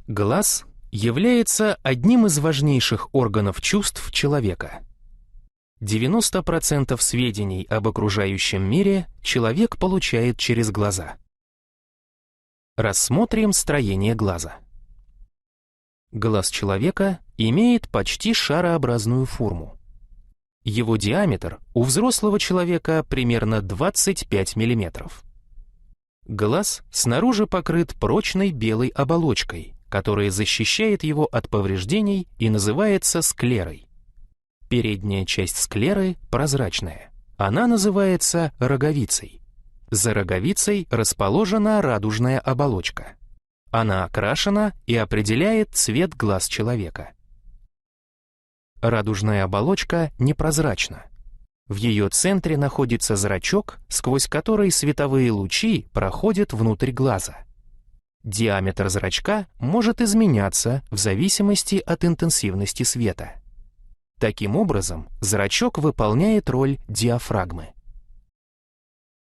Глаз является одним из важнейших органов чувств человека. 90% сведений об окружающем мире человек получает через глаза. Рассмотрим строение глаза. Глаз человека имеет почти шарообразную форму. Его диаметр у взрослого человека примерно 25 мм. Глаз снаружи покрыт прочной белой оболочкой, которая защищает его от повреждений и называется склерой. Передняя часть склеры прозрачная. Она называется роговицей. За роговицей расположена радужная оболочка. Она окрашена и определяет цвет глаз человека. Радужная оболочка непрозрачна. В ее центре находится зрачок, сквозь который световые лучи проходят внутрь глаза. Диаметр зрачка может изменяться в зависимости от интенсивности света. Таким образом, зрачок выполняет роль диафрагмы.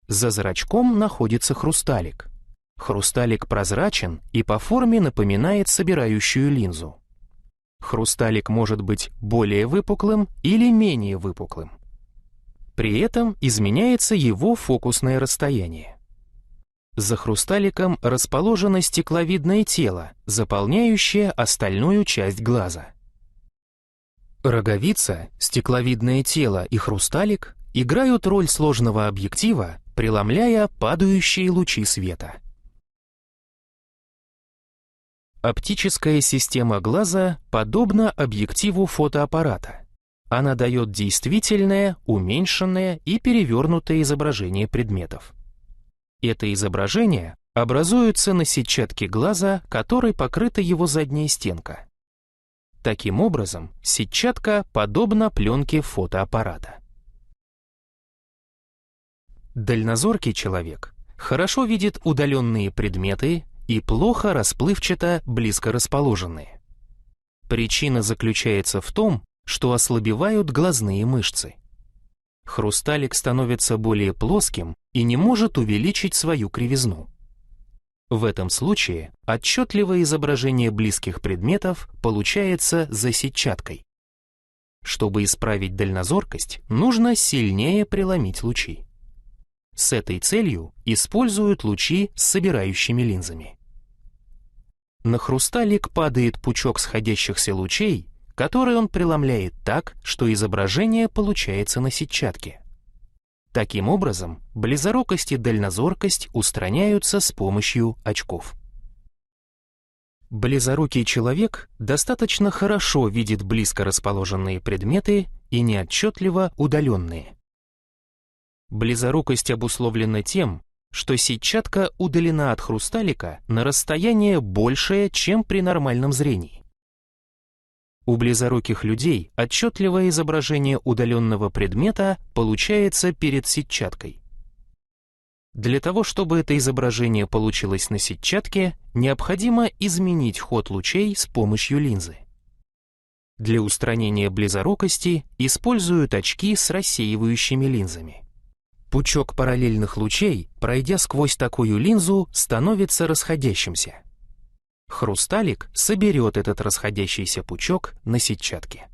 За зрачком находится хрусталик. Хрусталик прозрачен и по форме напоминает собирающую линзу. Хрусталик может быть более выпуклым или менее выпуклым. При этом изменяется его фокусное расстояние. За хрусталиком расположено стекловидное тело, заполняющее остальную часть глаза. Роговица, стекловидное тело и хрусталик играют роль сложного объектива, преломляя падающие лучи света. Оптическая система глаза подобна объективу фотоаппарата. Она дает действительное, уменьшенное и перевернутое изображение предметов. Это изображение образуется на сетчатке глаза, которой покрыта его задняя стенка. Таким образом, сетчатка подобна пленке фотоаппарата. Дальнозоркий человек хорошо видит удаленные предметы и плохо расплывчато близко расположенные. Причина заключается в том, что ослабевают глазные мышцы. Хрусталик становится более плоским и не может увеличить свою кривизну. В этом случае отчетливое изображение близких предметов получается за сетчаткой. Чтобы исправить дальнозоркость, нужно сильнее преломить лучи. С этой целью используют лучи с собирающими линзами. На хрусталик падает пучок сходящихся лучей, который он преломляет так, что изображение получается на сетчатке. Таким образом, близорукость и дальнозоркость устраняются с помощью очков. Близорукий человек достаточно хорошо видит близко расположенные предметы и неотчетливо удаленные. Близорукость обусловлена тем, что сетчатка удалена от хрусталика на расстояние большее, чем при нормальном зрении. У близоруких людей отчетливое изображение удаленного предмета получается перед сетчаткой. Для того, чтобы это изображение получилось на сетчатке, необходимо изменить ход лучей с помощью линзы. Для устранения близорукости используют очки с рассеивающими линзами. Пучок параллельных лучей, пройдя сквозь такую линзу, становится расходящимся. Хрусталик соберет этот расходящийся пучок на сетчатке.